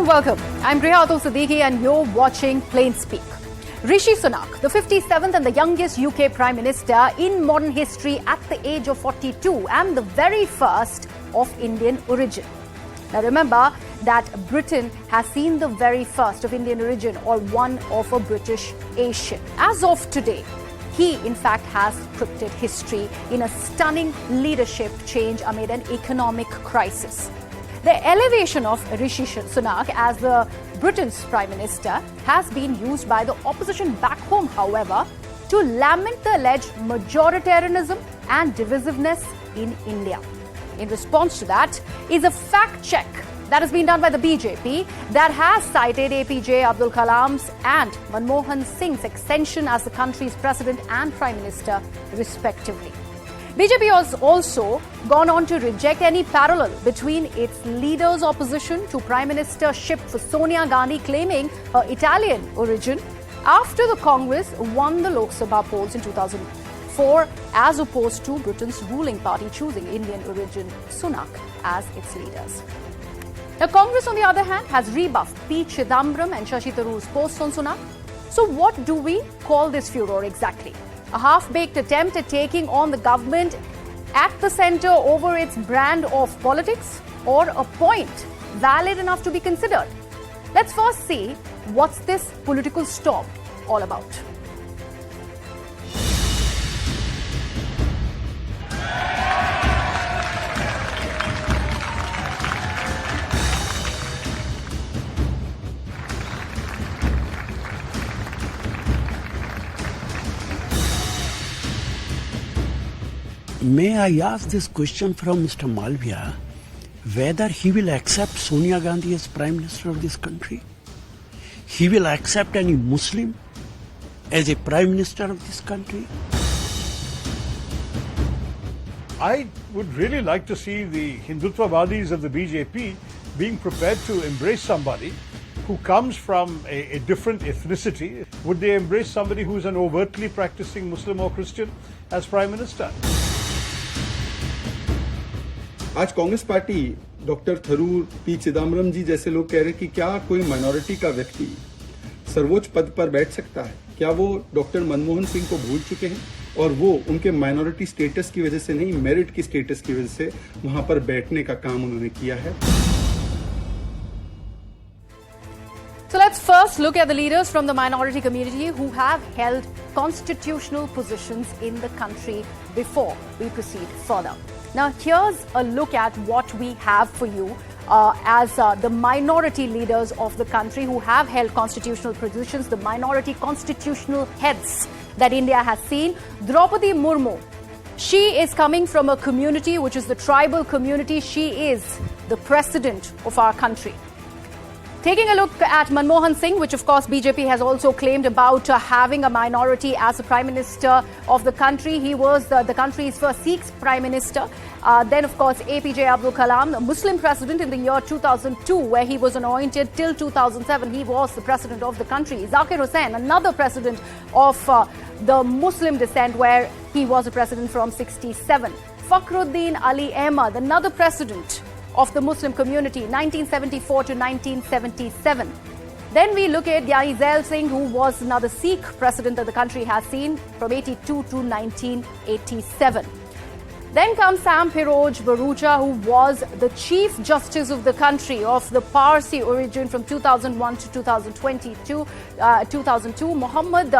and welcome. I'm Priya Siddiqui and you're watching Plain Speak. Rishi Sunak, the 57th and the youngest UK Prime Minister in modern history at the age of 42 and the very first of Indian origin. Now remember that Britain has seen the very first of Indian origin or one of a British Asian. As of today, he in fact has scripted history in a stunning leadership change amid an economic crisis. The elevation of Rishi Sunak as the Britain's Prime Minister has been used by the opposition back home, however, to lament the alleged majoritarianism and divisiveness in India. In response to that is a fact check that has been done by the BJP that has cited APJ Abdul Kalam's and Manmohan Singh's ascension as the country's president and Prime Minister, respectively. BJP has also gone on to reject any parallel between its leader's opposition to Prime Ministership for Sonia Gandhi claiming her Italian origin after the Congress won the Lok Sabha polls in 2004 as opposed to Britain's ruling party choosing Indian origin Sunak as its leaders. Now, Congress, on the other hand, has rebuffed P. Chidambaram and Shashi Tharoor's posts on Sunak. So what do we call this furor exactly? A half-baked attempt at taking on the government at the centre over its brand of politics, or a point valid enough to be considered? Let's first see what's this political storm all about. May I ask this question from Mr. Malviya, whether he will accept Sonia Gandhi as Prime Minister of this country? He will accept any Muslim as a Prime Minister of this country? I would really like to see the Hindutva-vadis of the BJP being prepared to embrace somebody who comes from a different ethnicity. Would they embrace somebody who's an overtly practicing Muslim or Christian as Prime Minister? आज Congress party doctor Tharoor, P Chidambaram ji जैसे लोग कह रहे हैं कि क्या कोई minority का व्यक्ति सर्वोच्च पद पर बैठ सकता है? क्या वो डॉक्टर मनमोहन सिंह को भूल चुके हैं और वो उनके माइनॉरिटी स्टेटस की वजह से नहीं, मेरिट की स्टेटस की वजह से वहां पर बैठने का काम उन्होंने किया है? So let's first look at the leaders from the minority community who have held constitutional positions in the country before we proceed further. Now, here's a look at what we have for you as the minority leaders of the country who have held constitutional positions, the minority constitutional heads that India has seen. Draupadi Murmu, she is coming from a community which is the tribal community. She is the president of our country. Taking a look at Manmohan Singh, which of course BJP has also claimed about having a minority as the Prime Minister of the country. He was the country's first Sikh Prime Minister. Then of course APJ Abdul Kalam, a Muslim president in the year 2002 where he was anointed till 2007. He was the president of the country. Zakir Hussain, another president of the Muslim descent where he was a president from 67. Fakhruddin Ali Ahmad, another president of the Muslim community, 1974 to 1977. Then we look at Gyani Zail Singh, who was another Sikh president that the country has seen from 82 to 1987. Then comes Sam Piroj Barucha, who was the Chief Justice of the country of the Parsi origin from 2001 to 2002. Muhammad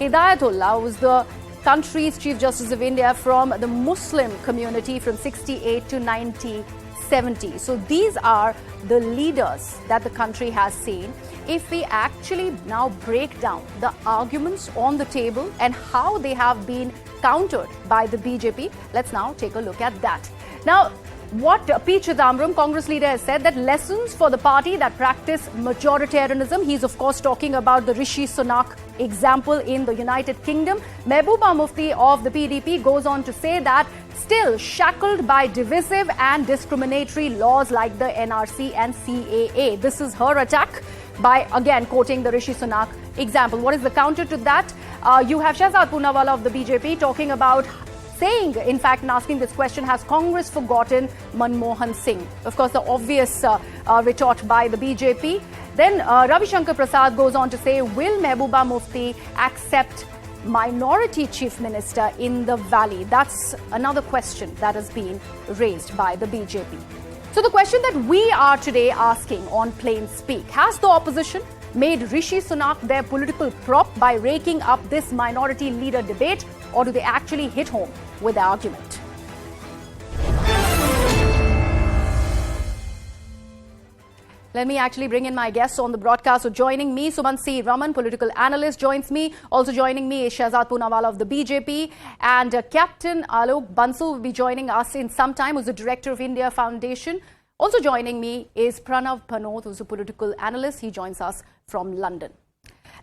Hidayatullah was the country's Chief Justice of India from the Muslim community from 68 to 1970. So these are the leaders that the country has seen. If we actually now break down the arguments on the table and how they have been countered by the BJP, let's now take a look at that. Now, what P. Chidambaram, Congress leader, has said that lessons for the party that practice majoritarianism. He's of course talking about the Rishi Sunak example in the United Kingdom. Mehbooba Mufti of the PDP goes on to say that still shackled by divisive and discriminatory laws like the NRC and CAA. This is her attack by again quoting the Rishi Sunak example. What is the counter to that? You have Shehzad Poonawalla of the BJP talking about saying, in fact, in asking this question, has Congress forgotten Manmohan Singh? Of course, the obvious retort by the BJP. Then Ravi Shankar Prasad goes on to say, will Mehbooba Mufti accept minority chief minister in the valley? That's another question that has been raised by the BJP. So the question that we are today asking on Plain Speak, has the opposition made Rishi Sunak their political prop by raking up this minority leader debate, or do they actually hit home with the argument? Let me actually bring in my guests on the broadcast. So joining me, Sumanth C, Raman, political analyst, joins me. Also joining me is Shehzad Poonawalla of the BJP. And Captain Alok Bansal will be joining us in some time, who's the director of India Foundation. Also joining me is Pranav Panoth, who's a political analyst. He joins us from London.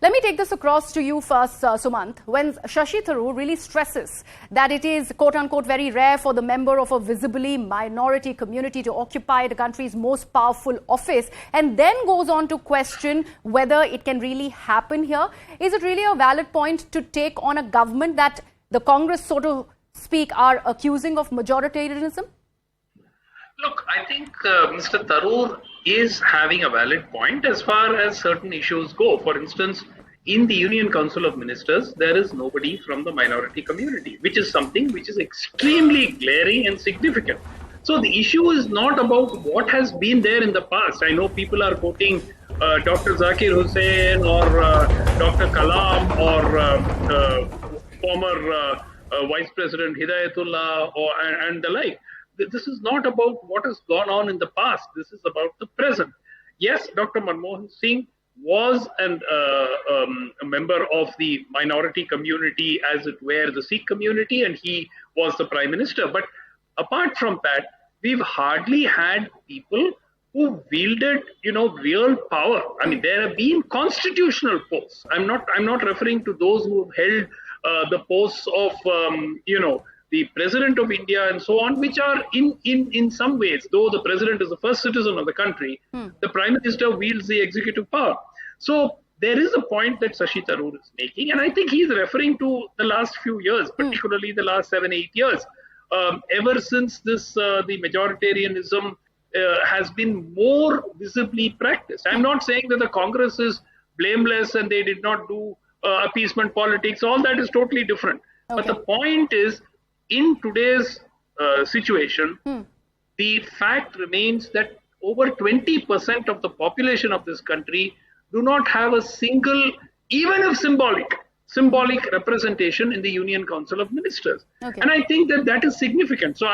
Let me take this across to you first, Sumanth. When Shashi Tharoor really stresses that it is, quote-unquote, very rare for the member of a visibly minority community to occupy the country's most powerful office, and then goes on to question whether it can really happen here, is it really a valid point to take on a government that the Congress, so to speak, are accusing of majoritarianism? Look, I think Mr. Tharoor is having a valid point as far as certain issues go. For instance, in the Union Council of Ministers, there is nobody from the minority community, which is something which is extremely glaring and significant. So the issue is not about what has been there in the past. I know people are quoting Dr. Zakir Hussain or Dr. Kalam or former Vice President Hidayatullah and the like. This is not about what has gone on in the past. This is about the present. Yes, Dr. Manmohan Singh was a member of the minority community, as it were, the Sikh community, and he was the Prime Minister. But apart from that, we've hardly had people who wielded, real power. I mean, there have been constitutional posts. I'm not referring to those who have held the posts of, the President of India and so on, which are in some ways, though the President is the first citizen of the country, the Prime Minister wields the executive power. So there is a point that Shashi Tharoor is making, and I think he's referring to the last few years, particularly the last 7-8 years. Ever since this, the majoritarianism has been more visibly practiced. I'm not saying that the Congress is blameless and they did not do appeasement politics. All that is totally different. Okay. But the point is, in today's situation, the fact remains that over 20% of the population of this country do not have a single, even if symbolic representation in the Union Council of Ministers. Okay. And I think that is significant. So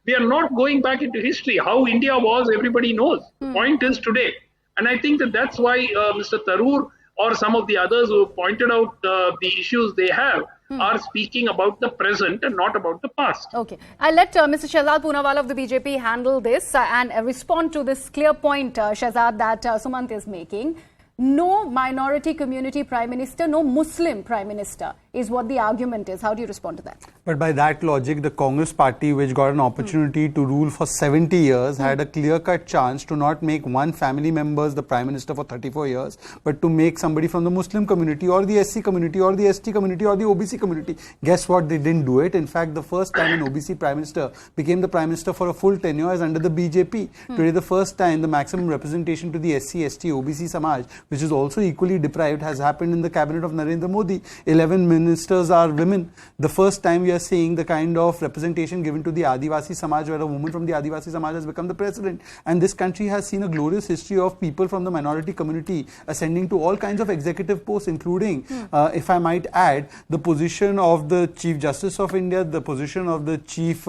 we are not going back into history. How India was, everybody knows. The point is today. And I think that's why Mr. Tharoor or some of the others who pointed out the issues they have are speaking about the present and not about the past. Okay. I'll let Mr. Shehzad Poonawalla of the BJP handle this and respond to this clear point, Shehzad, that Sumanth is making. No minority community Prime Minister, no Muslim Prime Minister is what the argument is. How do you respond to that? But by that logic, the Congress party, which got an opportunity to rule for 70 years, had a clear-cut chance to not make one family member the Prime Minister for 34 years, but to make somebody from the Muslim community or the SC community or the ST community or the OBC community. Guess what? They didn't do it. In fact, the first time an OBC Prime Minister became the Prime Minister for a full tenure is under the BJP. Today, the first time the maximum representation to the SC, ST, OBC Samaj, which is also equally deprived, has happened in the cabinet of Narendra Modi. 11 ministers are women. The first time we are seeing the kind of representation given to the Adivasi Samaj, where a woman from the Adivasi Samaj has become the president. And this country has seen a glorious history of people from the minority community ascending to all kinds of executive posts, including, if I might add, the position of the Chief Justice of India, the position of the Chief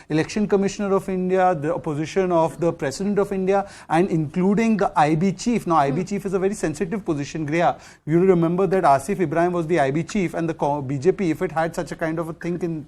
Election Commissioner of India, the position of the President of India, and including the IB Chief. Now, IB Chief is a very sensitive position, Griya. You remember that Asif Ibrahim was the IB Chief, and the BJP, if it had such a kind of a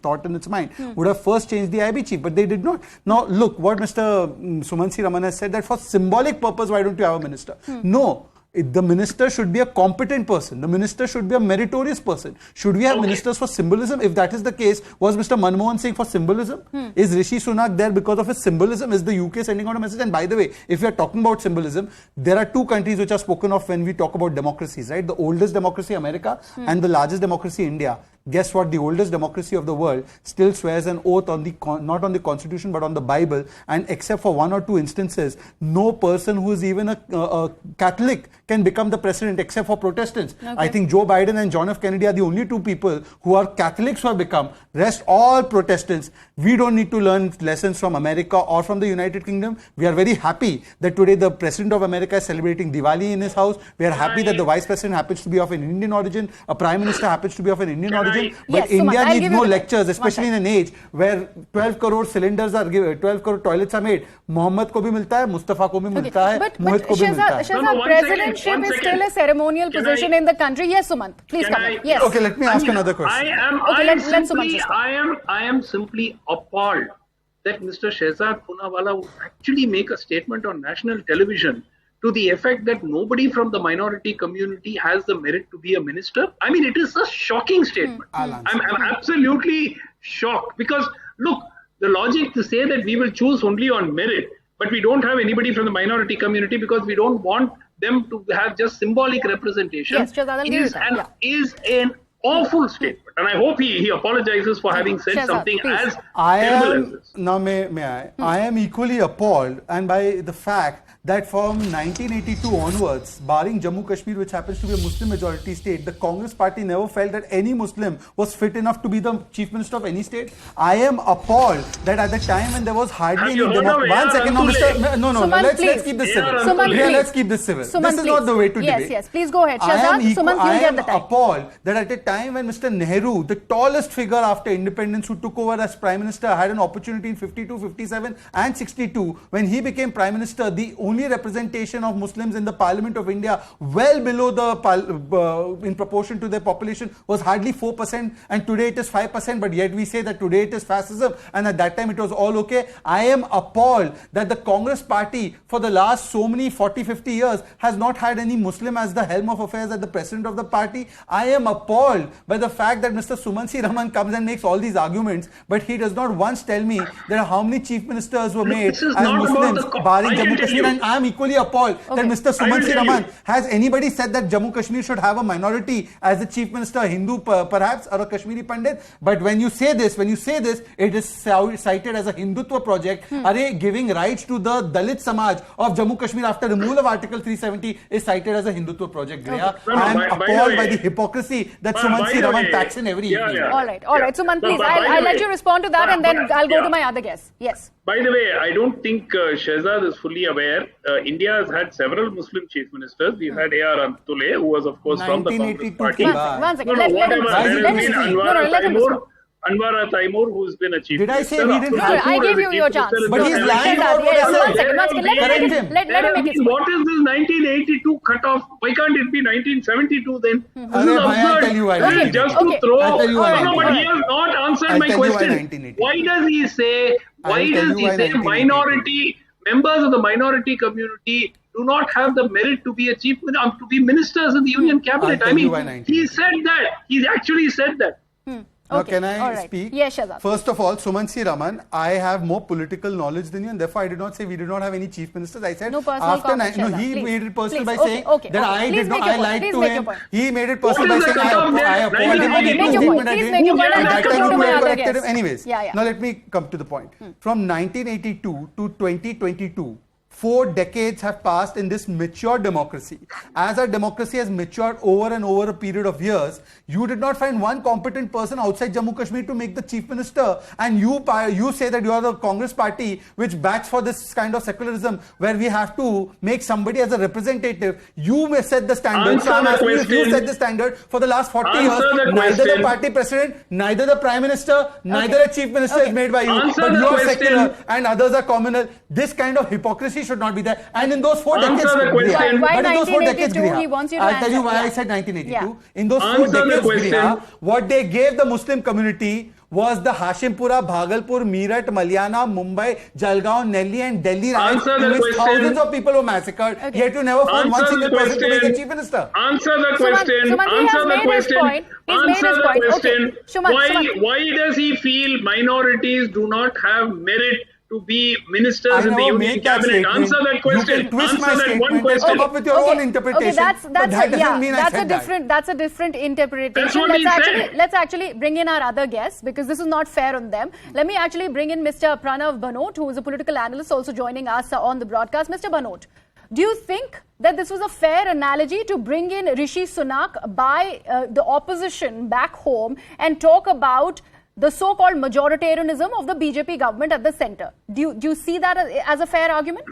thought in its mind, would have first changed the IB Chief, but they did not. Now, look, what Mr. Sumanth C. Raman has said, that for symbolic purpose, why don't you have a minister? No. The minister should be a competent person. The minister should be a meritorious person. Should we have ministers for symbolism? If that is the case, was Mr. Manmohan Singh for symbolism? Is Rishi Sunak there because of his symbolism? Is the UK sending out a message? And by the way, if we are talking about symbolism, there are two countries which are spoken of when we talk about democracies, right? The oldest democracy, America, and the largest democracy, India. Guess what? The oldest democracy of the world still swears an oath on the not on the Constitution but on the Bible, and except for one or two instances, no person who is even a Catholic can become the president except for Protestants. Okay. I think Joe Biden and John F. Kennedy are the only two people who are Catholics who have become. Rest all Protestants. We don't need to learn lessons from America or from the United Kingdom. We are very happy that today the President of America is celebrating Diwali in his house. We are happy that the Vice President happens to be of an Indian origin. A Prime Minister happens to be of an Indian origin. But Yes, India Sumanth, I'll needs give no you lectures, especially in an age where 12 crore cylinders are given, 12 crore toilets are made. Mohammed ko bhi milta hai, Mustafa ko bhi milta hai, But Mohit ko bhi milta hai. Shehzad, No, one presidentship second, is one still second. a ceremonial Can position I- in the country. Yes, Sumanth, please Can come I- in. Yes. Okay, let me ask another question. I am simply appalled that Mr. Shehzad Poonawalla would actually make a statement on national television to the effect that nobody from the minority community has the merit to be a minister. I mean, it is a shocking statement. I'm absolutely shocked because, look, the logic to say that we will choose only on merit, but we don't have anybody from the minority community because we don't want them to have just symbolic representation Yes, Shehzad, I'll give you that, is an awful statement. And I hope he apologizes for having said Shehzad, something please. as I terrible as am this. now may I? I am equally appalled, and by the fact that from 1982 onwards, barring Jammu Kashmir, which happens to be a Muslim majority state, the Congress party never felt that any Muslim was fit enough to be the chief minister of any state. I am appalled that at the time when there was hardly Have any you heard of one second, no, Abdullah? Mr. No, Sumanth, let's please. keep this Yeah, civil. Sumanth, Yeah, please. let's keep this civil. Sumanth, This is not the way to yes, debate. Yes, please go ahead. I Shehzad, am Sumanth, I you'll get am the time. appalled that at a time when Mr. Nehru, the tallest figure after independence who took over as Prime Minister, had an opportunity in 52, 57 and 62, when he became Prime Minister, the only representation of Muslims in the Parliament of India, well below the in proportion to their population, was hardly 4%, and today it is 5%, but yet we say that today it is fascism, and at that time it was all okay. I am appalled that the Congress party for the last so many 40, 50 years has not had any Muslim as the helm of affairs, as the president of the party. I am appalled by the fact that Mr. Sumanth C comes and makes all these arguments, but he does not once tell me that how many chief ministers were made This is as not about Muslims, the barring I can Jammu tell Kashmir, you. and I am equally appalled that Mr. Sumanth C tell you. has anybody said that Jammu Kashmir should have a minority as the chief minister, a Hindu perhaps, or a Kashmiri Pandit. But when you say this, it is cited as a Hindutva project. Giving rights to the Dalit Samaj of Jammu Kashmir after removal of Article 370 is cited as a Hindutva project. Griya. No, no, I am by the appalled way- by the hypocrisy that By Sumanth C the Raman way- packs in every Yeah, evening. yeah. All right, Sumanth, No, please. but by the I'll let way- you respond to that, and then I'll go to my other guest. Yes. By the way, I don't think Shehzad is fully aware. India has had several Muslim chief ministers. We've had A.R. Antule, who was, of course, from the Congress 1982 party. One second. No, Let him whatever. respond. There Let has him been speak. No, let him respond. Anwara Taimur, who's been a chief Did I minister. say we didn't Abdul have- I Ghaffur gave as a you chief your minister chance. is But not he's there. lying about what he One said. second. Correct him. Let him make his point. What is this 1982 cutoff? Why can't it be 1972 then? This is Arey, bhai, I'll absurd. tell you why This is 1982. just to Okay. throw. I'll tell you why No, but he 1982. has not answered I'll my tell you why question. 1982. Why does he say? Why I'll tell does you he why say 1982. minority members of the minority community do not have the merit to be a to be ministers in the union cabinet? I'll I tell you mean, why 1982. he said that. He actually said that. Now, Okay, can I all right. speak? Yes, Shehzad. First of all, Sumanth C. Raman, I have more political knowledge than you, and therefore I did not say we did not have any chief ministers. I said No personal comments, no, Shehzad, he please. made it personal Please. by Okay, saying okay, that okay. I Please did not. make your I point. lied Please to make him. your point. He made it personal What by is the saying cutoff there? I appointed him. Okay, He make your did point. what I Please did. make your point. And I'll that come time to you my were other corrected him. guest. Anyways, Yeah. now let me come to the point. From 1982 to 2022, 4 decades have passed in this mature democracy. As our democracy has matured over and over a period of years, you did not find one competent person outside Jammu Kashmir to make the chief minister, and you say that you are the Congress party which backs for this kind of secularism where we have to make somebody as a representative. You may set the standard. Answer So I'm the asking you if you question. set the standard for the last 40 Answer years. the Neither the question. party president, neither the prime minister, neither a chief minister is made by you. Answer But the you are question. secular and others are communal. This kind of hypocrisy should not be there. And in those 4 Answer decades, the question. Why but in those 4 decades, 1982? He wants you to I'll tell you answer. why I Yeah. said 1982. Yeah. In those 4 Answer the decades, question. what they gave the Muslim community was the Hashimpura, Bhagalpur, Meerut, Malyana, Mumbai, Jalgaon, Delhi and Delhi riots Answer in the which question. thousands of people were massacred. Okay. Yet you never found one Answer single the person to make a question. chief minister. Answer the Sumanth, question. he has Answer the made his question. point. He's made Answer his the point. Okay. question. Sumanth. Why does he feel minorities do not have merit to be ministers I in the never union made that cabinet? statement. Answer that question. You can twist my Answer that one statement and question. come up with your own interpretation. Okay, but that doesn't mean I said that. That's a different interpretation. That's what he said. Let's actually bring in our other guests, because this is not fair on them. Let me actually bring in Mr. Pranav Bhanot, who is a political analyst, also joining us on the broadcast. Mr. Bhanot, do you think that this was a fair analogy to bring in Rishi Sunak by the opposition back home and talk about the so-called majoritarianism of the BJP government at the centre? Do you see that as a fair argument?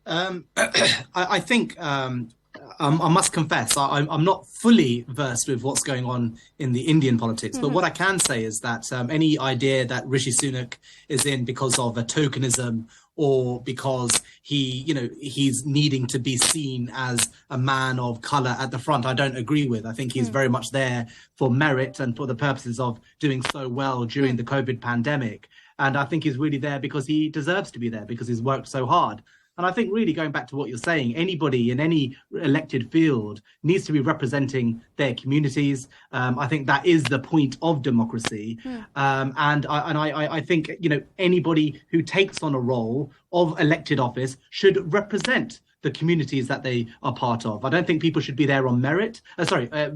I think I must confess I'm not fully versed with what's going on in the Indian politics, but what I can say is that any idea that Rishi Sunak is in because of a tokenism or because he's needing to be seen as a man of colour at the front, I don't agree with. I think he's very much there for merit and for the purposes of doing so well during the COVID pandemic. And I think he's really there because he deserves to be there, because he's worked so hard. And I think really going back to what you're saying, anybody in any elected field needs to be representing their communities. I think that is the point of democracy. And I think, anybody who takes on a role of elected office should represent the communities that they are part of. I don't think people should be there on merit.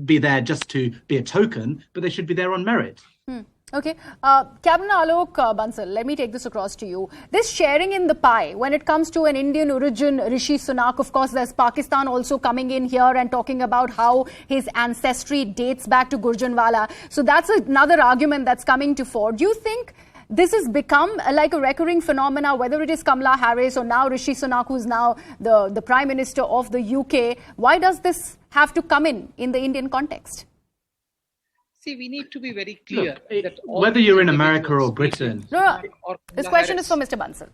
Be there just to be a token, but they should be there on merit. Okay. Captain Alok Bansal, let me take this across to you. This sharing in the pie, when it comes to an Indian origin, Rishi Sunak, of course, there's Pakistan also coming in here and talking about how his ancestry dates back to Gurjanwala. So that's another argument that's coming to fore. Do you think this has become like a recurring phenomena, whether it is Kamala Harris or now Rishi Sunak, who's now the Prime Minister of the UK? Why does this have to come in the Indian context? See, we need to be very clear that whether you're in America or Britain. No. This question is for Mr. Bansal.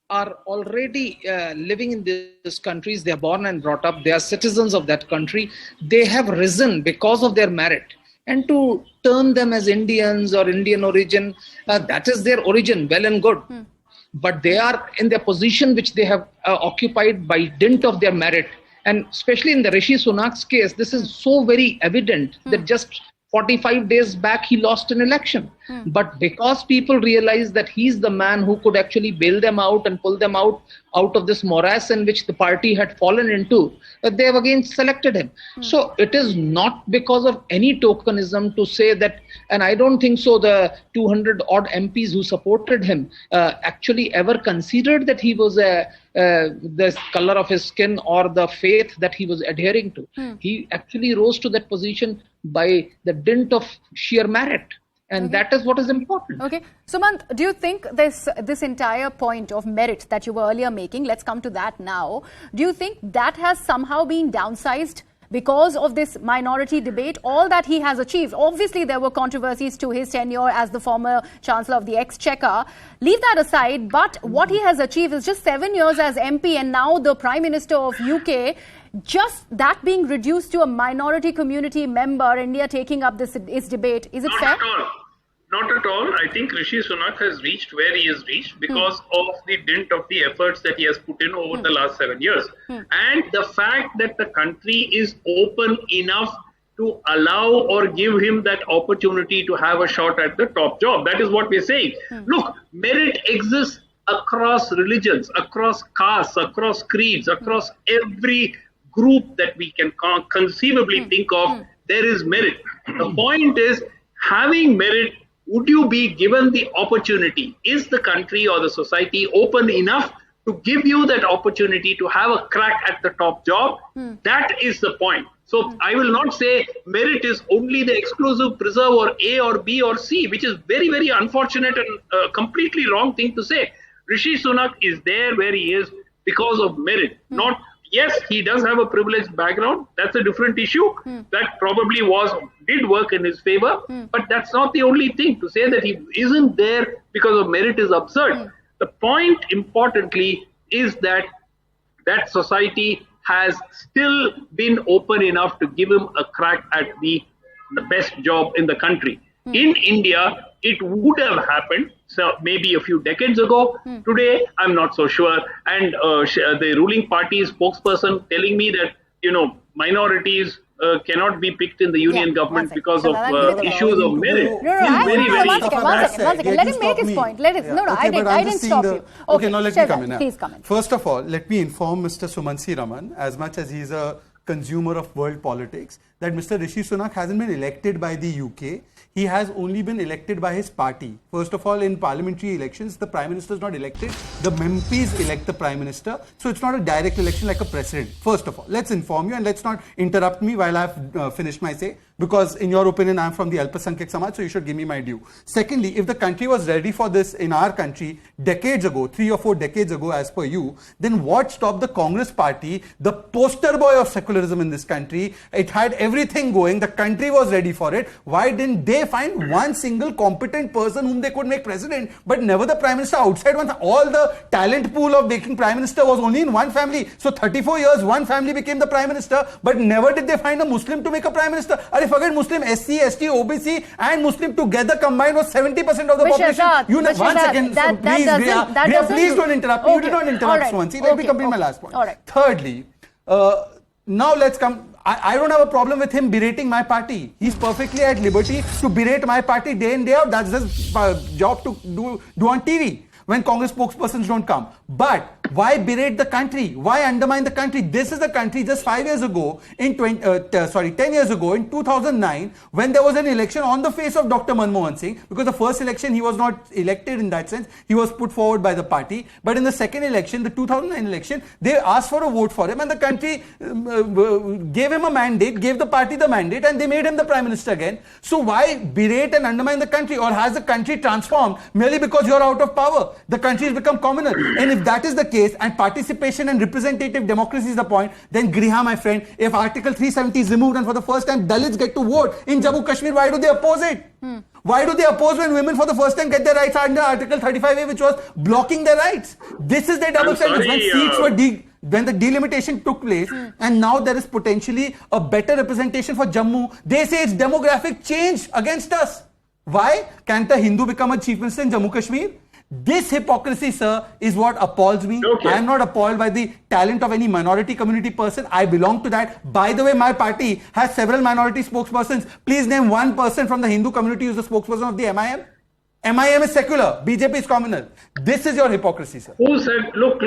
Are already living in these countries. They are born and brought up. They are citizens of that country. They have risen because of their merit. And to term them as Indians or Indian origin, that is their origin, well and good. But they are in their position which they have occupied by dint of their merit. And especially in the Rishi Sunak's case, this is so very evident that just 45 days back, he lost an election. But because people realized that he's the man who could actually bail them out and pull them out of this morass in which the party had fallen into, they have again selected him. So it is not because of any tokenism to say that, and I don't think so the 200 odd MPs who supported him actually ever considered that he was the color of his skin or the faith that he was adhering to. He actually rose to that position by the dint of sheer merit. And that is what is important. Okay. Sumanth, do you think this entire point of merit that you were earlier making, let's come to that now, do you think that has somehow been downsized because of this minority debate, all that he has achieved? Obviously, there were controversies to his tenure as the former Chancellor of the Exchequer. Leave that aside, but what he has achieved is just 7 years as MP and now the Prime Minister of UK. Just that being reduced to a minority community member, India taking up this debate, is it fair? Not at all. I think Rishi Sunak has reached where he has reached because of the dint of the efforts that he has put in over the last 7 years. And the fact that the country is open enough to allow or give him that opportunity to have a shot at the top job. That is what we're saying. Look, merit exists across religions, across castes, across creeds, across every group that we can conceivably think of. There is merit. The point is, having merit, would you be given the opportunity? Is the country or the society open enough to give you that opportunity to have a crack at the top job? That is the point. So I will not say merit is only the exclusive preserve or A or B or C, which is very, very unfortunate and a completely wrong thing to say. Rishi Sunak is there where he is because of merit, not. Yes, he does have a privileged background. That's a different issue. That probably did work in his favor. But that's not the only thing. To say that he isn't there because of merit is absurd. The point, importantly, is that that society has still been open enough to give him a crack at the best job in the country. In India, it would have happened maybe a few decades ago. Today, I'm not so sure. And the ruling party spokesperson telling me that minorities cannot be picked in the union government because of issues of merit. One second. Let him make his point. I didn't stop you. Okay, now let me come in. Please come in. First of all, let me inform Mr. Sumanth C, Raman, as much as he is a consumer of world politics, that Mr. Rishi Sunak hasn't been elected by the UK. He has only been elected by his party. First of all, in parliamentary elections, the Prime Minister is not elected. The MPs elect the Prime Minister. So it's not a direct election like a president. First of all, let's inform you and let's not interrupt me while I've finished my say. Because in your opinion, I'm from the Alpasankhyak Samaj, so you should give me my due. Secondly, if the country was ready for this in our country decades ago, 3 or 4 decades ago as per you, then what stopped the Congress party, the poster boy of secularism in this country? It had everything going. The country was ready for it. Why didn't they find one single competent person whom they could make president, but never the Prime Minister outside one? All the talent pool of making Prime Minister was only in one family. So 34 years, one family became the Prime Minister, but never did they find a Muslim to make a Prime Minister. Forget Muslim, SC, ST, OBC and Muslim together combined was 70% of the population. One second, please don't interrupt me. You did not interrupt, Swansea. Let me complete my last point. Thirdly, now let's come. I don't have a problem with him berating my party. He's perfectly at liberty to berate my party day in, day out. That's his job to do on TV when Congress spokespersons don't come. But why berate the country? Why undermine the country? This is the country just 5 years ago, 10 years ago, in 2009, when there was an election on the face of Dr. Manmohan Singh, because the first election he was not elected in that sense, he was put forward by the party. But in the second election, the 2009 election, they asked for a vote for him and the country gave him a mandate, gave the party the mandate and they made him the Prime Minister again. So why berate and undermine the country? Or has the country transformed merely because you're out of power? The country has become communal. And if that is the case and participation and representative democracy is the point, then Griha, my friend, if Article 370 is removed and for the first time Dalits get to vote in Jammu Kashmir, why do they oppose it? Why do they oppose when women for the first time get their rights under Article 35A, which was blocking their rights? This is their double standard. When seats were when the delimitation took place and now there is potentially a better representation for Jammu, they say it's demographic change against us. Why? Can't a Hindu become a chief minister in Jammu Kashmir? This hypocrisy, sir, is what appalls me. Okay. I am not appalled by the talent of any minority community person. I belong to that. By the way, my party has several minority spokespersons. Please name one person from the Hindu community who is the spokesperson of the MIM. MIM is secular. BJP is communal. This is your hypocrisy, sir. Who said, look.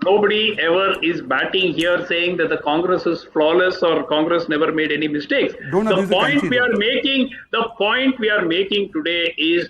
Nobody ever is batting here saying that the Congress is flawless or Congress never made any mistakes. The point we are making today is,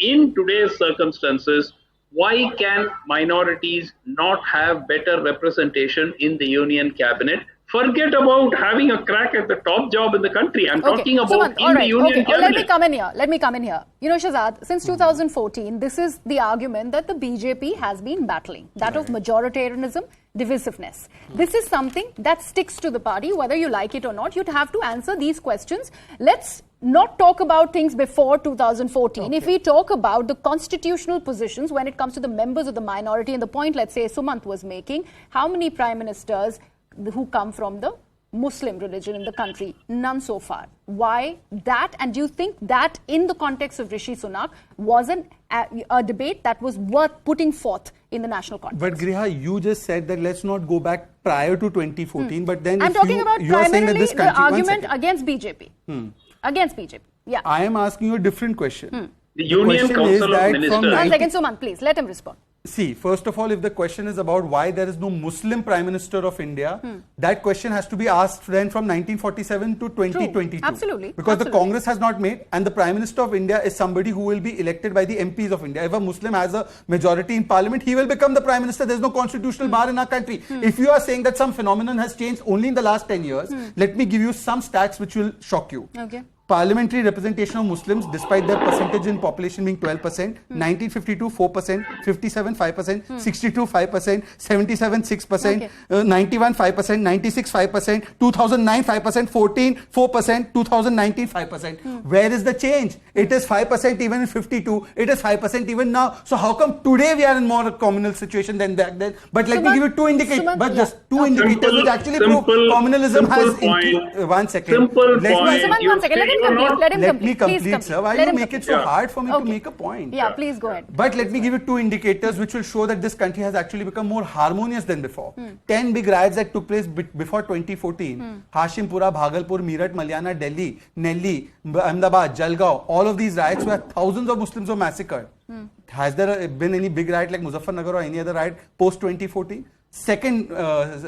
in today's circumstances, why can minorities not have better representation in the union cabinet? Forget about having a crack at the top job in the country. I'm talking about the union cabinet. Let me come in here. Shehzad, since 2014, this is the argument that the BJP has been battling, that of majoritarianism, divisiveness. This is something that sticks to the party, whether you like it or not. You'd have to answer these questions. Let's not talk about things before 2014. If we talk about the constitutional positions when it comes to the members of the minority, and the point, let's say, Sumanth was making, how many prime ministers who come from the Muslim religion in the country? None so far. Why that? And do you think that in the context of Rishi Sunak was a debate that was worth putting forth in the national context? But Griha, you just said that let's not go back prior to 2014. But then I'm talking about primarily the argument against BJP. Against BJP. Yeah. I am asking you a different question. The Union Council of Ministers. 1 second, Suman, please. Let him respond. See, first of all, if the question is about why there is no Muslim Prime Minister of India, that question has to be asked then from 1947 to 2022. True. Absolutely. Because the Congress has not made, and the Prime Minister of India is somebody who will be elected by the MPs of India. If a Muslim has a majority in Parliament, he will become the Prime Minister. There is no constitutional bar in our country. If you are saying that some phenomenon has changed only in the last 10 years, let me give you some stats which will shock you. Okay. Parliamentary representation of Muslims, despite their percentage in population being 12%, 1952 4%, 57 5%, 62 5%, 77 6%, 91 5%, 96 5%, 2009 5%, 14 4%, 2019 5%. Where is the change? It is 5% even in 52. It is 5% even now. So how come today we are in more communal situation than back then? But let me give you two indicators. But just two indicators which actually prove communalism has. 1 second. Simple point. One second. Let me complete, sir. Why you make it so hard for me to make a point? Yeah, please go ahead. But let me give you two indicators which will show that this country has actually become more harmonious than before. 10 big riots that took place before 2014. Hashimpura, Bhagalpur, Meerut, Malyana, Delhi, Nelli, Ahmedabad, Jalgaon, all of these riots where thousands of Muslims were massacred. Has there been any big riot like Muzaffarnagar or any other riot post 2014? Second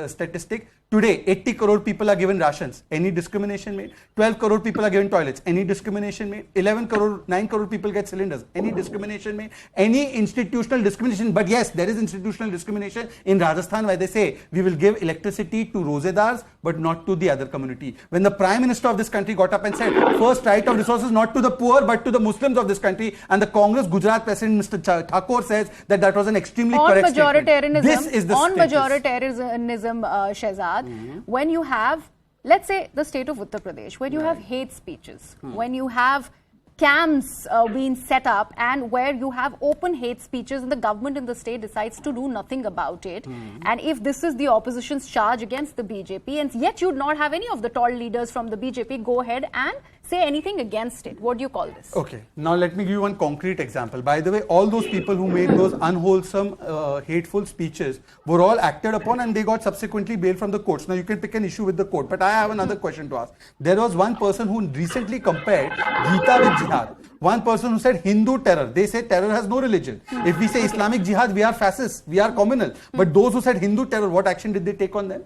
statistic, today 80 crore people are given rations. Any discrimination made? 12 crore people are given toilets. Any discrimination made? 9 crore people get cylinders. Any discrimination made? Any institutional discrimination? But yes, there is institutional discrimination in Rajasthan where they say we will give electricity to Rozedars but not to the other community. When the Prime Minister of this country got up and said first right of resources not to the poor but to the Muslims of this country, and the Congress Gujarat President Mr. Thakur says that was an extremely correct statement. This is the majoritarianism, Shehzad, when you have, let's say, the state of Uttar Pradesh, when you have hate speeches, when you have camps being set up, and where you have open hate speeches and the government in the state decides to do nothing about it, and if this is the opposition's charge against the BJP, and yet you'd not have any of the tall leaders from the BJP go ahead and say anything against it. What do you call this? Okay, now let me give you one concrete example. By the way, all those people who made those unwholesome, hateful speeches were all acted upon and they got subsequently bailed from the courts. Now you can pick an issue with the court, but I have another question to ask. There was one person who recently compared Gita with jihad. One person who said Hindu terror. They say terror has no religion. If we say Islamic jihad, we are fascists, we are communal. But those who said Hindu terror, what action did they take on them?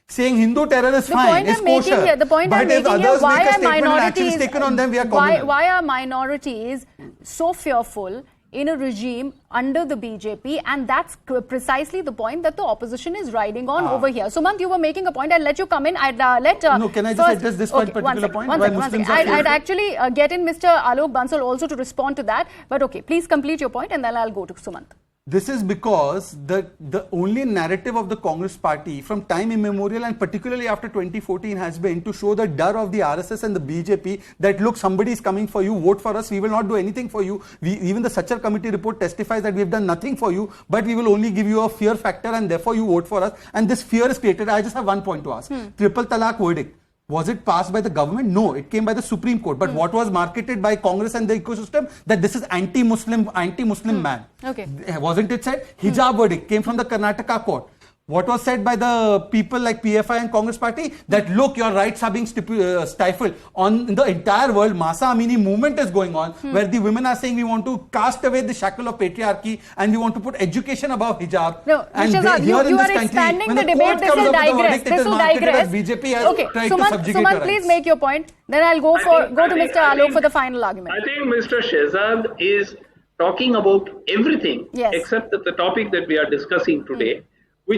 Saying Hindu terror is fine, is kosher. The point but I'm if making others here, make a statement and action is taken on them, we are communal. Why are minorities so fearful in a regime under the BJP? And that's precisely the point that the opposition is riding on over here. Sumanth, you were making a point. I'll let you come in. No, can I just address this particular point? I'd actually get in Mr. Alok Bansal also to respond to that. But okay, please complete your point and then I'll go to Sumanth. This is because the only narrative of the Congress party from time immemorial and particularly after 2014 has been to show the dar of the RSS and the BJP that look, somebody is coming for you, vote for us, we will not do anything for you. Even the Sachar committee report testifies that we have done nothing for you, but we will only give you a fear factor and therefore you vote for us. And this fear is created. I just have one point to ask. Triple Talaq verdict. Was it passed by the government? No, it came by the Supreme Court. But what was marketed by Congress and the ecosystem? That this is anti-Muslim man. Okay. Wasn't it said? Hijab verdict came from the Karnataka court. What was said by the people like PFI and Congress party? That look, your rights are being stifled. In the entire world, Masa Amini movement is going on where the women are saying we want to cast away the shackle of patriarchy and we want to put education above hijab. No, and you are expanding the debate. This will digress. BJP has tried to subjugate Sumanth, please make your point. Then I'll go to Mr. Alok for the final argument. I think Mr. Shehzad is talking about everything except the topic that we are discussing today.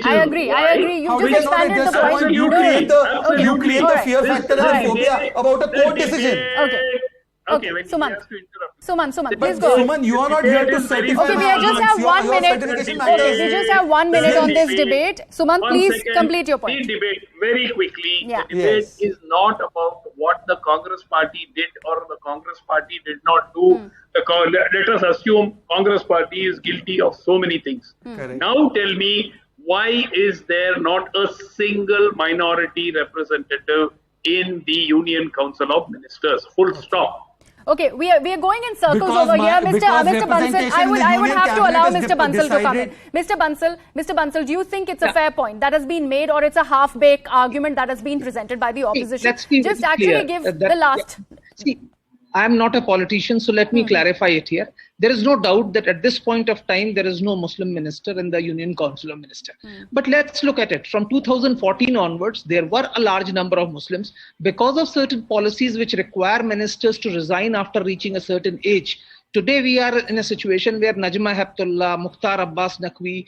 I agree. You just expanded the point. You create the fear factor and phobia about a court decision. Okay, Sumanth, please go. Sumanth, you are not here to certify. Okay, we just have 1 minute. Okay, we just have 1 minute on this debate. Sumanth, please complete your point. The debate very quickly. The debate is not about what the Congress party did or the Congress party did not do. Let us assume Congress party is guilty of so many things. Now tell me, why is there not a single minority representative in the Union Council of Ministers? Full stop. Okay, we are going in circles over here. Mr. Bansal, I would have to allow Mr. Bansal to come in. Mr. Bansal, do you think it's a fair point that has been made, or it's a half-baked argument that has been presented by the opposition? Just actually give the last. See, I am not a politician, so let me clarify it here. There is no doubt that at this point of time, there is no Muslim minister in the Union Council of Ministers. But let's look at it. From 2014 onwards, there were a large number of Muslims. Because of certain policies which require ministers to resign after reaching a certain age, today we are in a situation where Najma Heptullah, Mukhtar Abbas Naqvi,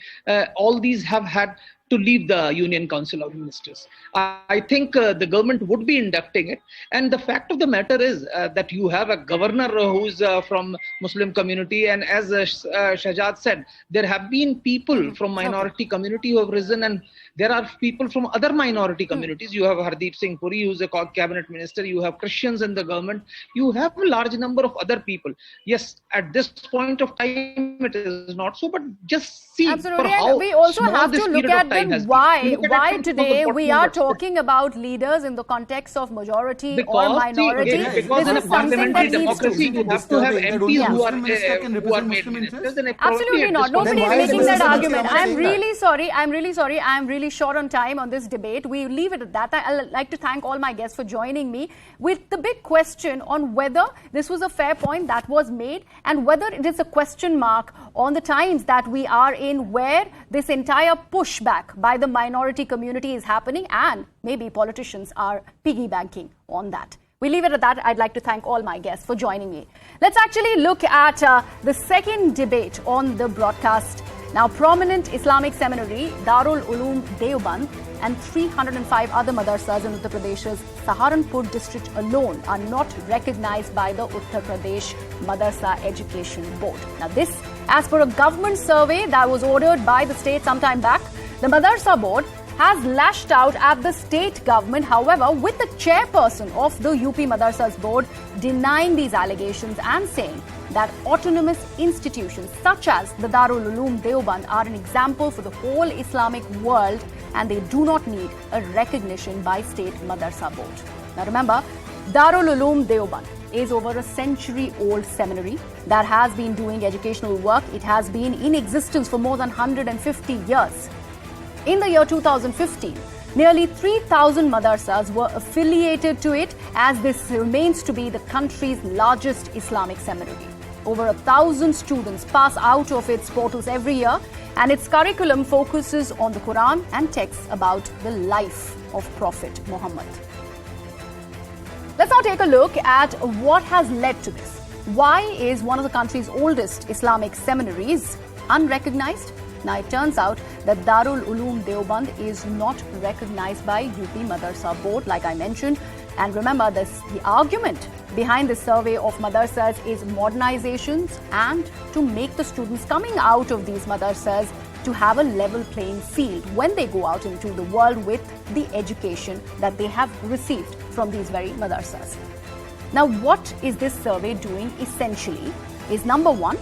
all these have had to leave the Union Council of Ministers. I think the government would be inducting it. And the fact of the matter is that you have a governor who is from Muslim community. And as Shehzad said, there have been people from minority community who have risen, and there are people from other minority communities. You have Hardeep Singh Puri, who is a cabinet minister. You have Christians in the government. You have a large number of other people. Yes, at this point of time, it is not so, but just See, absolutely, and we also have to look at why today we are talking about leaders in the context of majority or minority. Because in a parliamentary democracy, you have to have MPs who are made ministers. Absolutely not. Nobody is making that argument. I'm really sorry. I'm really short on time on this debate. We leave it at that. I'd like to thank all my guests for joining me with the big question on whether this was a fair point that was made and whether it is a question mark on the times that we are in, where this entire pushback by the minority community is happening and maybe politicians are piggy banking on that. We leave it at that. I'd like to thank all my guests for joining me. Let's actually look at the second debate on the broadcast. Now, prominent Islamic seminary Darul Uloom Deoband and 305 other madrasas in Uttar Pradesh's Saharanpur district alone are not recognized by the Uttar Pradesh Madrasa Education Board. Now, this, as per a government survey that was ordered by the state sometime back, the Madrasa Board has lashed out at the state government, however, with the chairperson of the UP Madrasas Board denying these allegations and saying that autonomous institutions such as the Darul Uloom Deoband are an example for the whole Islamic world and they do not need a recognition by state Madrasa Board. Now remember, Darul Uloom Deoband is over a century-old seminary that has been doing educational work. It has been in existence for more than 150 years. In the year 2015, nearly 3,000 madrasas were affiliated to it, as this remains to be the country's largest Islamic seminary. Over 1,000 students pass out of its portals every year, and its curriculum focuses on the Quran and texts about the life of Prophet Muhammad. Let's now take a look at what has led to this. Why is one of the country's oldest Islamic seminaries unrecognized? Now, it turns out that Darul Uloom Deoband is not recognized by UP Madrasa Board, like I mentioned. And remember, the argument behind this survey of madrasas is modernizations and to make the students coming out of these madrasas to have a level playing field when they go out into the world with the education that they have received from these very madrasas. Now, what is this survey doing essentially is, number one,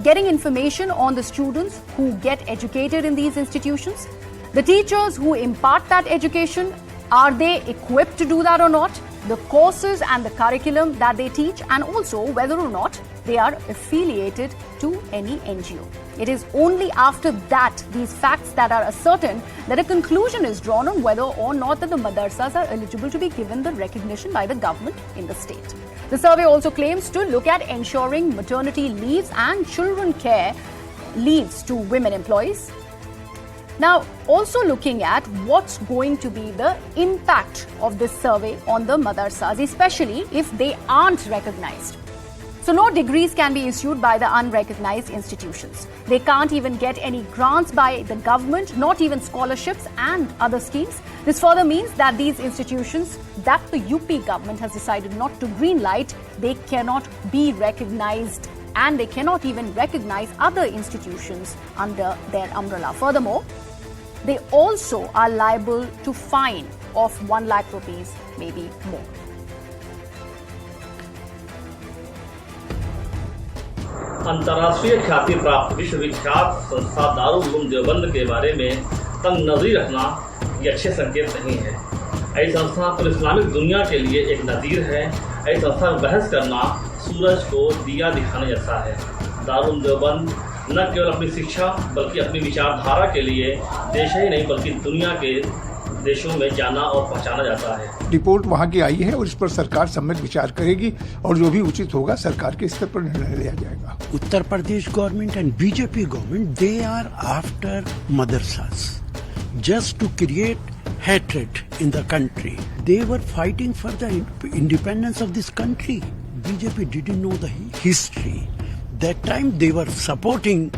getting information on the students who get educated in these institutions, the teachers who impart that education, are they equipped to do that or not, the courses and the curriculum that they teach, and also whether or not they are affiliated to any NGO. It is only after that, these facts that are ascertained, that a conclusion is drawn on whether or not that the madrasas are eligible to be given the recognition by the government in the state. The survey also claims to look at ensuring maternity leaves and children care leaves to women employees. Now, also looking at what's going to be the impact of this survey on the madrasas, especially if they aren't recognized. So no degrees can be issued by the unrecognized institutions. They can't even get any grants by the government, not even scholarships and other schemes. This further means that these institutions that the UP government has decided not to greenlight, they cannot be recognized, and they cannot even recognize other institutions under their umbrella. Furthermore, they also are liable to fine of 1 lakh rupees, maybe more. अंतर्राष्ट्रीय ख्याति प्राप्त विश्वविख्यात संस्था दारुल उलूम देवबंद के बारे में तंग नजरी रखना ये अच्छे संकेत नहीं है। ऐसी संस्था पूरी इस्लामिक दुनिया के लिए एक नज़ीर है। ऐसी संस्था में बहस करना सूरज को दिया दिखाने जैसा है। दारुल उलूम देवबंद न केवल अपनी शिक्षा बल्कि अपनी विचारधारा के लिए देश ही नहीं बल्कि दुनिया के देशों में जाना और पहचाना जाता है। रिपोर्ट वहां की आई है और इस पर सरकार सम्यक विचार करेगी और जो भी उचित होगा सरकार के स्तर पर निर्णय लिया जाएगा। Uttar Pradesh government and BJP government, they are after madrasas just to create hatred in the country. They were fighting for the independence of this country. BJP didn't know the history. That time they were supporting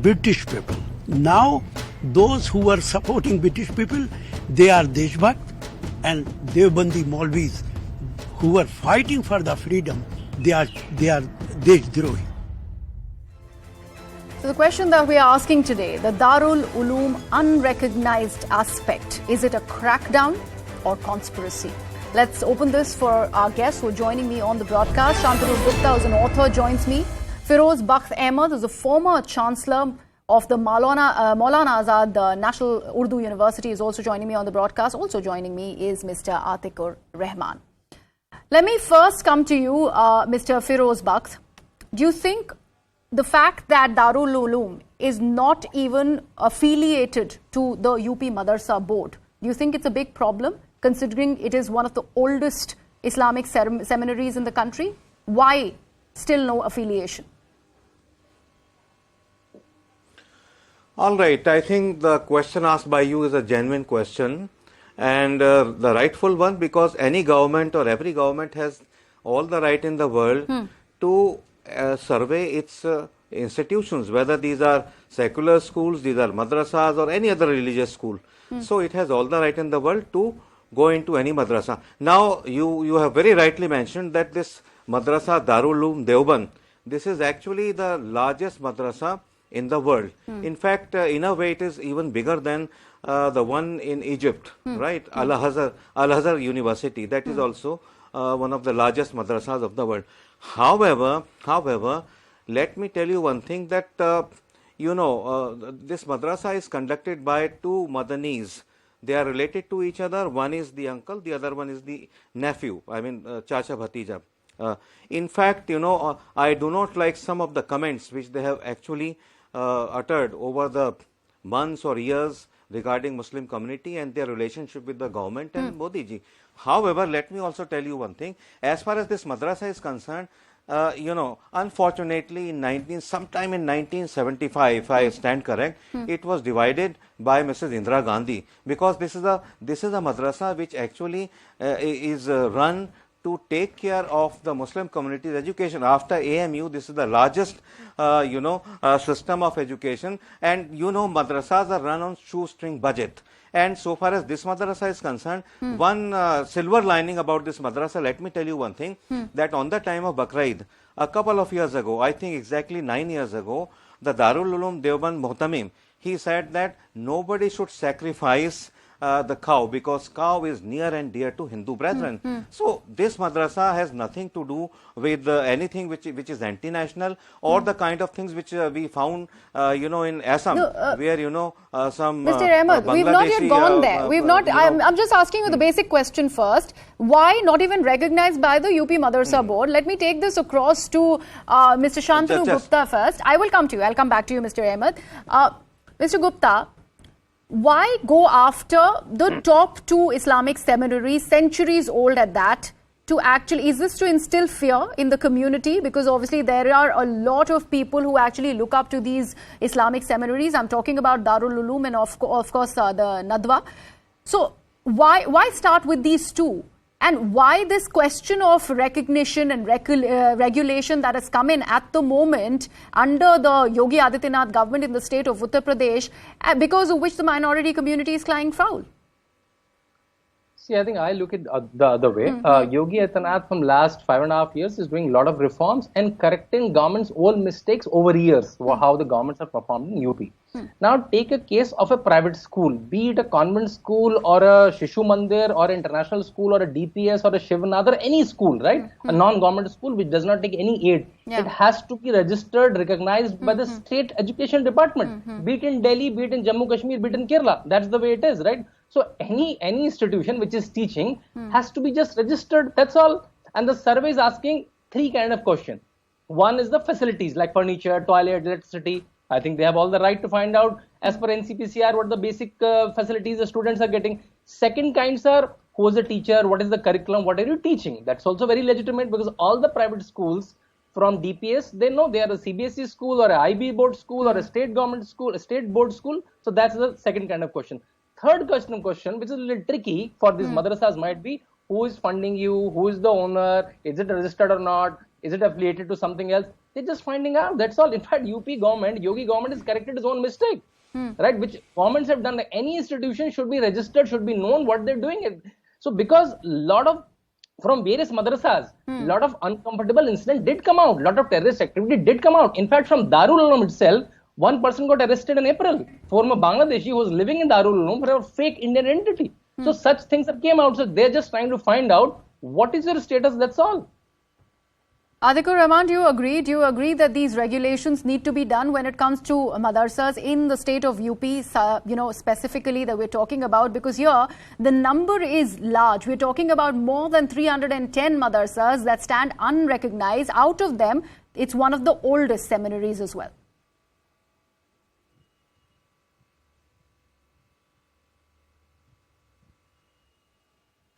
British people. Now those who were supporting British people, they are Deshbhakt, and Devbandi Maulvis who were fighting for the freedom, they are Deshdrohi. So the question that we are asking today, the Darul Uloom unrecognized aspect, is it a crackdown or conspiracy? Let's open this for our guests who are joining me on the broadcast. Shantanu Gupta is an author, joins me. Firoz Bakht Ahmed is a former Chancellor, of the Maulana Azad National Urdu University is also joining me on the broadcast. Also joining me is Mr. Atikur Rahman. Let me first come to you, Mr. Firoz Bakht. Do you think the fact that Darul Uloom is not even affiliated to the UP Madrasa board, do you think it's a big problem, considering it is one of the oldest Islamic seminaries in the country? Why still no affiliation? All right. I think the question asked by you is a genuine question and the rightful one, because any government or every government has all the right in the world to survey its institutions, whether these are secular schools, these are madrasas or any other religious school. So it has all the right in the world to go into any madrasa. Now, you have very rightly mentioned that this madrasa Darul Uloom Deoband, this is actually the largest madrasa in the world. In fact, in a way, it is even bigger than the one in Egypt, right? Al-Azhar University, that is also one of the largest madrasas of the world. However, let me tell you one thing, that this madrasa is conducted by two Madanis. They are related to each other. One is the uncle, the other one is the nephew. I mean, Chacha Bhatija. In fact, I do not like some of the comments which they have actually uttered over the months or years regarding Muslim community and their relationship with the government and Modi ji. However, let me also tell you one thing. As far as this madrasa is concerned, unfortunately, sometime in 1975, if I stand correct, it was divided by Mrs. Indira Gandhi, because this is a madrasa which actually is run to take care of the Muslim community's education. After AMU, this is the largest, system of education, and madrasas are run on shoestring budget. And so far as this madrasa is concerned, one silver lining about this madrasa, let me tell you one thing, that on the time of Bakr Eid, a couple of years ago, I think exactly 9 years ago, the Darul Uloom Deoband Muhtamim, he said that nobody should sacrifice the cow, because cow is near and dear to Hindu brethren. So this madrasa has nothing to do with anything which is anti-national or the kind of things which we found in Assam, where some Mr. Ahmed, we've not yet gone there. We've not. I'm just asking you the basic question first. Why not even recognized by the UP Madrasa board? Let me take this across to Mr. Shantanu Gupta first. I will come to you. I'll come back to you, Mr. Ahmed. Mr. Gupta, why go after the top two Islamic seminaries, centuries old at that, to actually, is this to instill fear in the community? Because obviously there are a lot of people who actually look up to these Islamic seminaries. I'm talking about Darul Uloom and of course the Nadwa. So why start with these two? And why this question of recognition and regulation that has come in at the moment under the Yogi Adityanath government in the state of Uttar Pradesh, because of which the minority community is crying foul? See, I think I look at the other way. Yogi Adityanath from last 5.5 years is doing a lot of reforms and correcting government's old mistakes over years, how the governments have performed in UP. Now take a case of a private school, be it a convent school or a Shishu Mandir or an international school or a DPS or a Shivnath or any school, right? A non-government school which does not take any aid. It has to be registered, recognized by the state education department, be it in Delhi, be it in Jammu Kashmir, be it in Kerala. That's the way it is, right? So any institution which is teaching has to be just registered, that's all. And the survey is asking three kind of questions. One is the facilities like furniture, toilet, electricity. I think they have all the right to find out as per NCPCR what the basic facilities the students are getting. Second kinds are who is the teacher, what is the curriculum, what are you teaching? That's also very legitimate, because all the private schools from DPS, they know they are a CBSE school or a IB board school or a state government school, a state board school. So that's the second kind of question. Third question, which is a little tricky for these madrasas, might be who is funding you, who is the owner, is it registered or not, is it affiliated to something else? They're just finding out, that's all. In fact, UP government, Yogi government has corrected its own mistake, right? Which governments have done. Any institution should be registered, should be known what they're doing. So because from various madrasas, lot of uncomfortable incidents did come out, lot of terrorist activity did come out. In fact, from Darul Uloom itself, one person got arrested in April, former Bangladeshi who was living in Darul Uloom for a fake Indian identity. So such things that came out. So they're just trying to find out what is your status, that's all. Atikur Rahman, do you agree? Do you agree that these regulations need to be done when it comes to madrasas in the state of UP, specifically that we're talking about? Because here, the number is large. We're talking about more than 310 madrasas that stand unrecognized. Out of them, it's one of the oldest seminaries as well.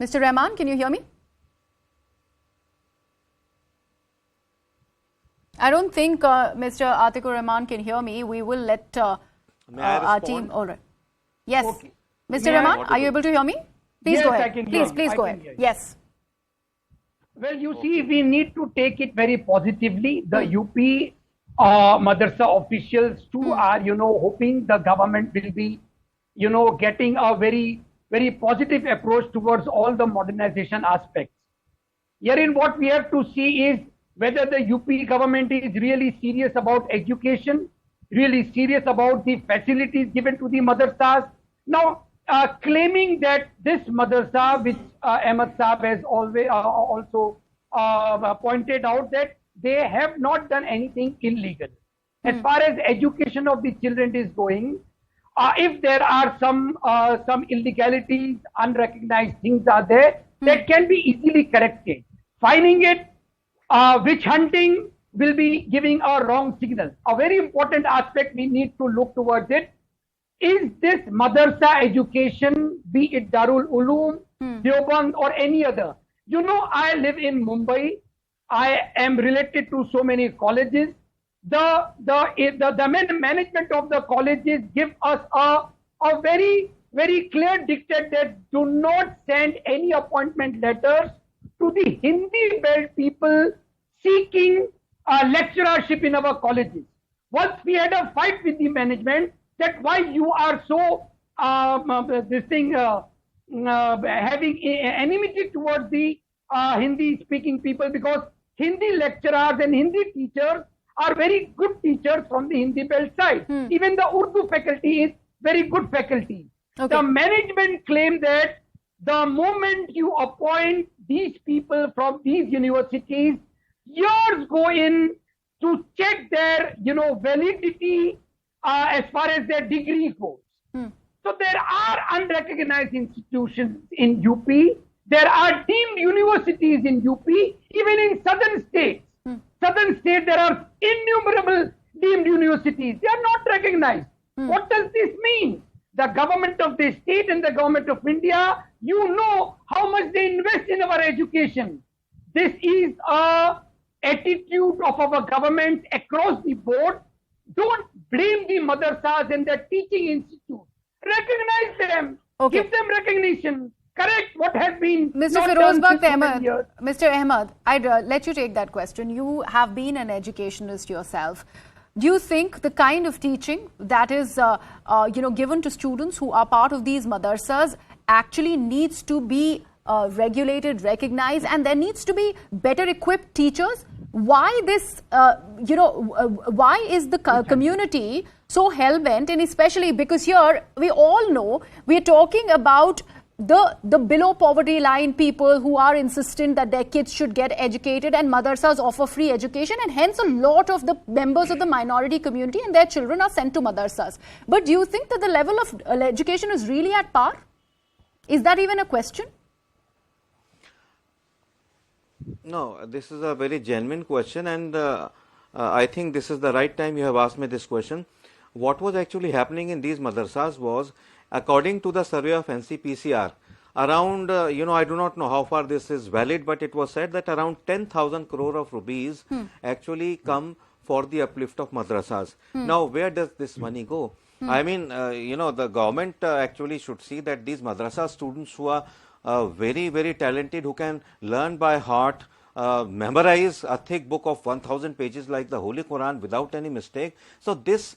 Mr. Rahman, can you hear me? I don't think Mr. Atikur Rahman can hear me. We will let our team. All right. Yes. Okay. Mr. Rahman, are you able to hear me? Please go ahead. Please go ahead. Yes. Well, you see, we need to take it very positively. The UP madrasa officials too are, hoping the government will be, getting a very, very positive approach towards all the modernization aspects. Herein, what we have to see is whether the UP government is really serious about education, really serious about the facilities given to the madrasas. Now, claiming that this madrasa, which Ahmed Saab has always also pointed out, that they have not done anything illegal. As far as education of the children is going, if there are some illegalities, unrecognized things are there, that can be easily corrected. Finding it, witch hunting will be giving a wrong signal. A very important aspect we need to look towards it is this madrasa education, be it Darul Uloom, Deoband or any other. I live in Mumbai. I am related to so many colleges. The management of the colleges give us a very, very clear dictate that do not send any appointment letters to the Hindi belt people seeking lecturership in our colleges. Once we had a fight with the management that why you are so having enmity towards the Hindi speaking people, because Hindi lecturers and Hindi teachers are very good teachers from the Hindi belt side. Even the Urdu faculty is very good faculty. Okay. The management claim that the moment you appoint these people from these universities, years go in to check their, validity as far as their degree goes. So there are unrecognized institutions in UP. There are deemed universities in UP, even in southern states. Southern states, there are innumerable deemed universities. They are not recognized. What does this mean? The government of the state and the government of India, how much they invest in our education. This is a attitude of our government across the board. Don't blame the madrasas and the teaching institutes. Recognize them. Okay. Give them recognition. Correct what has been Mr. Firozbakht Ahmed. Mr. Ahmed, I'd let you take that question. You have been an educationist yourself. Do you think the kind of teaching that is given to students who are part of these madrasas actually needs to be regulated, recognized, and there needs to be better equipped teachers? Why this, why is the community so hell-bent, and especially because here we all know we're talking about the below poverty line people who are insistent that their kids should get educated, and madrasas offer free education, and hence a lot of the members of the minority community and their children are sent to madrasas. But do you think that the level of education is really at par? Is that even a question? No, this is a very genuine question, and I think this is the right time you have asked me this question. What was actually happening in these madrasas was, according to the survey of NCPCR, around, I do not know how far this is valid, but it was said that around 10,000 crore of rupees actually come for the uplift of madrasas. Now, where does this money go? I mean, the government actually should see that these madrasa students who are very, very talented, who can learn by heart, memorize a thick book of 1,000 pages like the Holy Quran without any mistake. So this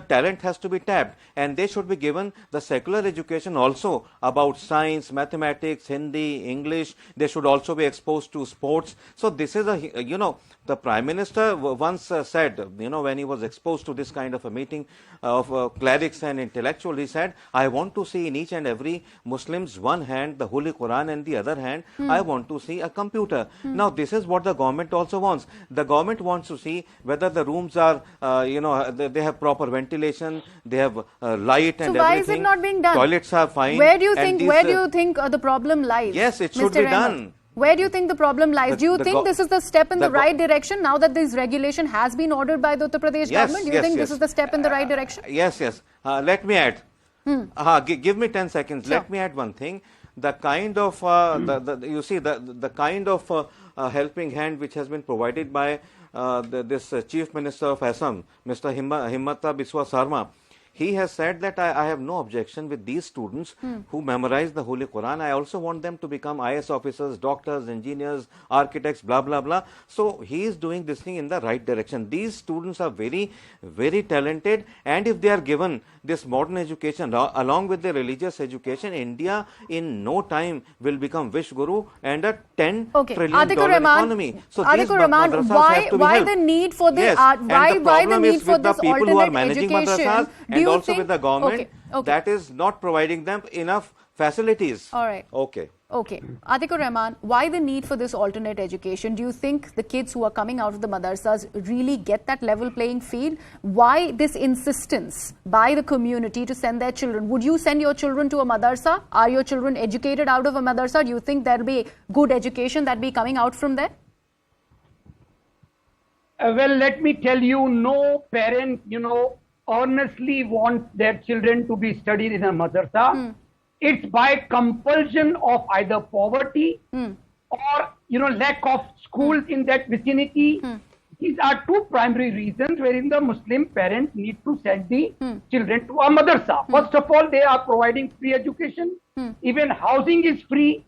talent has to be tapped, and they should be given the secular education also about science, mathematics, Hindi, English. They should also be exposed to sports. So this is the Prime Minister once said, when he was exposed to this kind of a meeting of clerics and intellectuals, he said, I want to see in each and every Muslim's one hand the Holy Quran and the other hand, I want to see a computer. Now, this is what the government also wants. The government wants to see whether the rooms are, they have proper ventilation, they have light and everything. So why is it not being done? Toilets are fine. Where do you think the problem lies? Yes, it should be done. Where do you think the problem lies? Do you think this is the step in the right direction now that this regulation has been ordered by the Uttar Pradesh government? Do you think this is the step in the right direction? Yes. Let me add. Give me 10 seconds. Sure. Let me add one thing. The kind of the kind of helping hand which has been provided by this Chief Minister of Assam, Mr. Himmata Biswa Sarma. He has said that I have no objection with these students who memorize the Holy Quran. I also want them to become IS officers, doctors, engineers, architects, blah, blah, blah. So he is doing this thing in the right direction. These students are very, very talented, and if they are given this modern education along with the religious education, India in no time will become Vish Guru and a $10 trillion economy. So these madrasas have to be why helped. the need for the why the need for this people who are alternate managing education? madrasas and also with the government that is not providing them enough facilities. All right. Okay. Atikur Rahman, why the need for this alternate education? Do you think the kids who are coming out of the madrasas really get that level playing field? Why this insistence by the community to send their children? Would you send your children to a madrasa? Are your children educated out of a madrasa? Do you think there will be good education that will be coming out from there? Well, let me tell you, no parent, earnestly wants their children to be studied in a madrasa. It's by compulsion of either poverty or, lack of schools in that vicinity. These are two primary reasons wherein the Muslim parents need to send the children to a madrasa. First of all, they are providing free education. Even housing is free.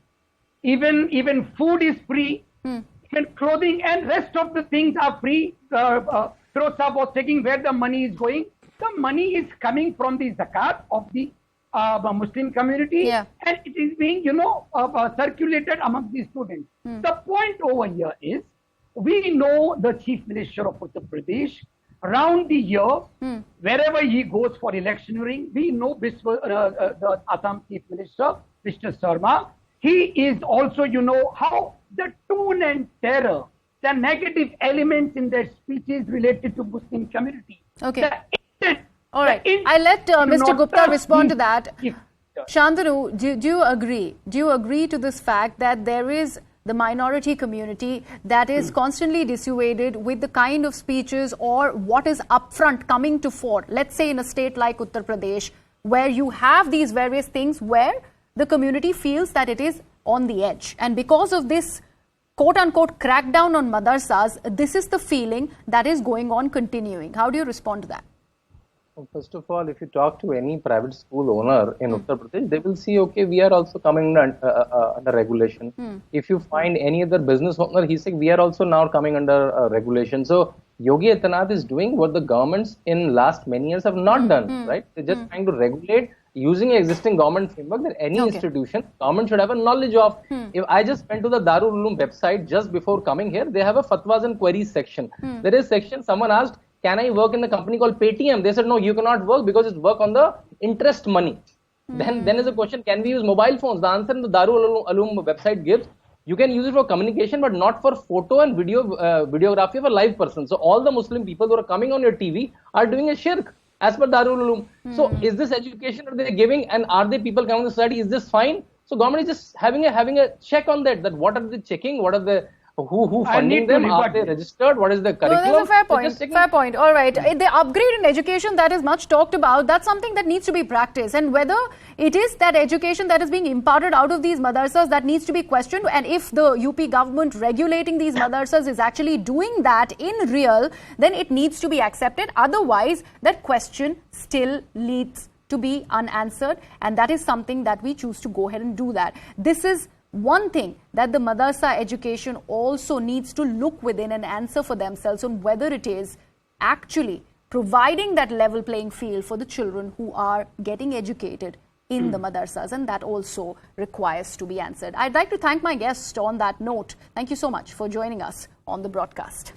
Even food is free. Even clothing and rest of the things are free. Firoz Sahab was checking where the money is going. The money is coming from the zakat of the Muslim community, and it is being, circulated among the students. The point over here is, we know the Chief Minister of Uttar Pradesh, around the year, wherever he goes for electioneering, we know the Assam Chief Minister, Mr. Sharma, he is also, how the tone and terror, the negative elements in their speeches related to Muslim community. All right. I'll let Mr. Gupta respond to that. Shantanu, do you agree? Do you agree to this fact that there is the minority community that is constantly dissuaded with the kind of speeches or what is upfront coming to fore? Let's say in a state like Uttar Pradesh, where you have these various things where the community feels that it is on the edge. And because of this quote-unquote crackdown on madrasas, this is the feeling that is going on continuing. How do you respond to that? Well, first of all, if you talk to any private school owner in Uttar Pradesh, they will see, okay, we are also coming under regulation. If you find any other business owner, he said, we are also now coming under regulation. So Yogi Adityanath is doing what the governments in last many years have not done, right? They're just trying to regulate using existing government framework that any institution, government should have a knowledge of. If I just went to the Darul Uloom website just before coming here, they have a fatwas and queries section. There is section, someone asked, can I work in the company called Paytm? They said, no, you cannot work because it's work on the interest money. Then is a question, can we use mobile phones? The answer in the Darul Uloom website gives, you can use it for communication, but not for photo and videography of a live person. So all the Muslim people who are coming on your TV are doing a shirk as per Darul Uloom. So is this education that they are giving, and are they people coming to study? Is this fine? So government is just having a check on that what are they checking? What are the who funding them? Are they registered? What is the curriculum? No, that's a fair point. All right. The upgrade in education that is much talked about, that's something that needs to be practiced. And whether it is that education that is being imparted out of these madrasas that needs to be questioned, and if the UP government regulating these madrasas is actually doing that in real, then it needs to be accepted. Otherwise, that question still leads to be unanswered. And that is something that we choose to go ahead and do that. This is one thing that the madrasa education also needs to look within and answer for themselves on whether it is actually providing that level playing field for the children who are getting educated in the madrasas, and that also requires to be answered. I'd like to thank my guest on that note. Thank you so much for joining us on the broadcast.